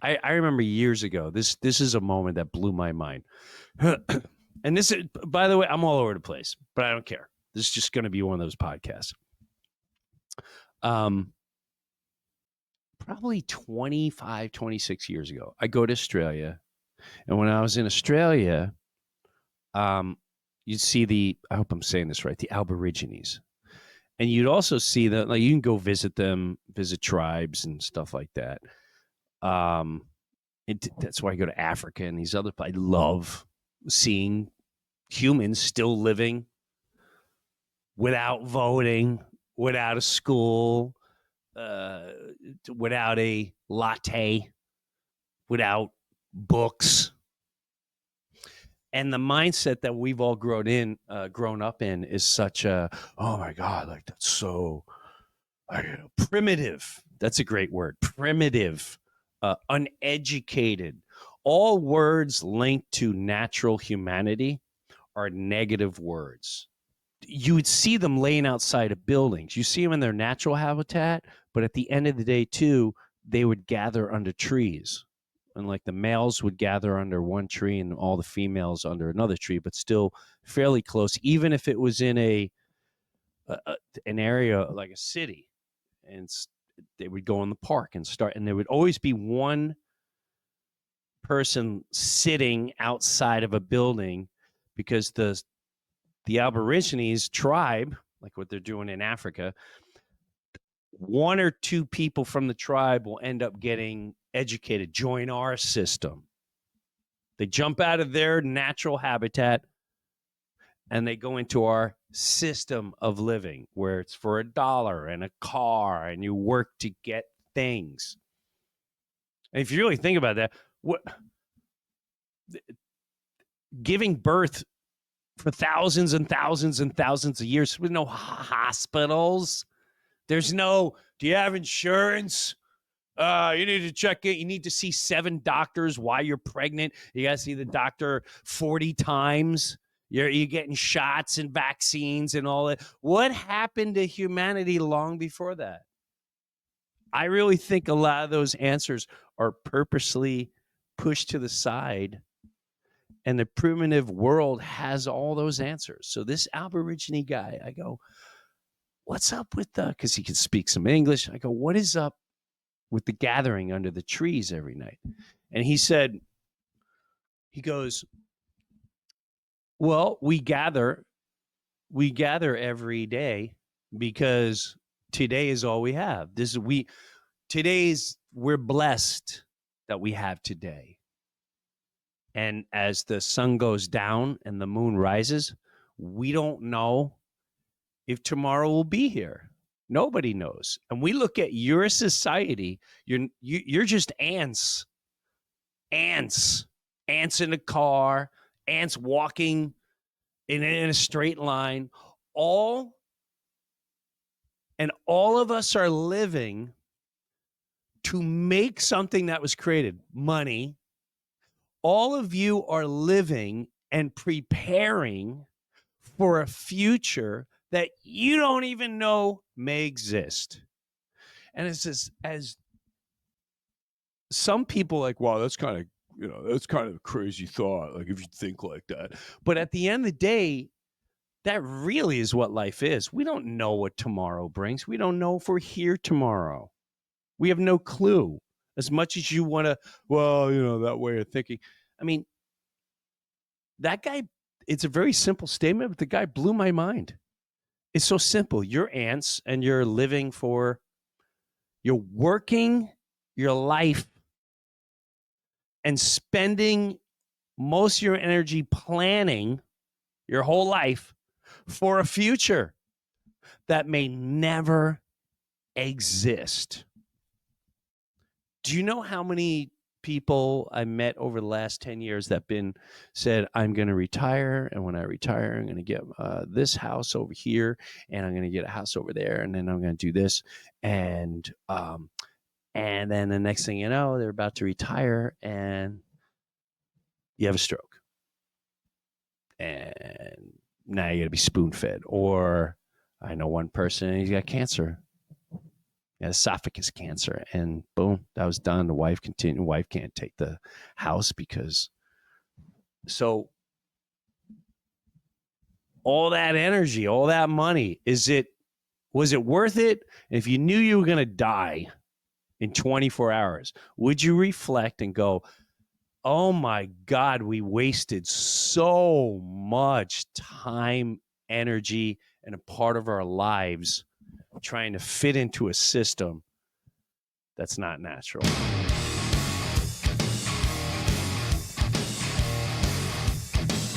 I remember years ago, this is a moment that blew my mind. And this is, by the way, I'm all over the place, but I don't care. This is just going to be one of those podcasts. Probably 25, 26 years ago, I go to Australia. And when I was in Australia, you'd see I hope I'm saying this right, the Aborigines. And you'd also see that, like, you can go visit them, visit tribes and stuff like that. That's why I go to Africa and these other places. I love seeing humans still living without voting, without a school, without a latte, without books. And the mindset that we've all grown up in is such a, oh my God, like that's so primitive. That's a great word. Primitive, uneducated. All words linked to natural humanity are negative words. You would see them laying outside of buildings. You see them in their natural habitat, but at the end of the day, too, they would gather under trees. And like the males would gather under one tree and all the females under another tree, but still fairly close, even if it was in an area like a city. And they would go in the park and start, and there would always be one person sitting outside of a building, because the Aborigines tribe, like what they're doing in Africa, one or two people from the tribe will end up getting educated, join our system. They jump out of their natural habitat and they go into our system of living, where it's for $1 and a car and you work to get things. And if you really think about that, giving birth for thousands and thousands and thousands of years with no hospitals. There's no, do you have insurance? You need to check it. You need to see 7 doctors while you're pregnant. You got to see the doctor 40 times. You're getting shots and vaccines and all that. What happened to humanity long before that? I really think a lot of those answers are purposely pushed to the side, and the primitive world has all those answers. So this Aborigine guy, I go, what's up with because he can speak some English. I go, what is up with the gathering under the trees every night? And he goes, well, we gather every day because today is all we have. We're blessed that we have today. And as the sun goes down and the moon rises, we don't know if tomorrow will be here. Nobody knows. And we look at your society, you're just ants. Ants in a car, ants walking in a straight line. All of us are living to make something that was created, money. All of you are living and preparing for a future that you don't even know may exist. And it's just, as some people like, wow, that's kind of a crazy thought, like if you think like that. But at the end of the day, that really is what life is. We don't know what tomorrow brings. We don't know if we're here tomorrow. We have no clue. As much as you want to, that way of thinking. I mean, that guy, it's a very simple statement, but the guy blew my mind. It's so simple. You're ants and you're working your life and spending most of your energy planning your whole life for a future that may never exist. Do you know how many people I met over the last 10 years that said, I'm going to retire, and when I retire, I'm going to get this house over here, and I'm going to get a house over there, and then I'm going to do this, and then the next thing you know, they're about to retire, and you have a stroke, and now you got to be spoon-fed. Or I know one person, he's got cancer. esophagus cancer, and boom, that was done. The wife continued. The wife can't take the house because so all that energy, all that money, was it worth it? If you knew you were going to die in 24 hours, would you reflect and go, oh my God, we wasted so much time, energy, and a part of our lives trying to fit into a system that's not natural?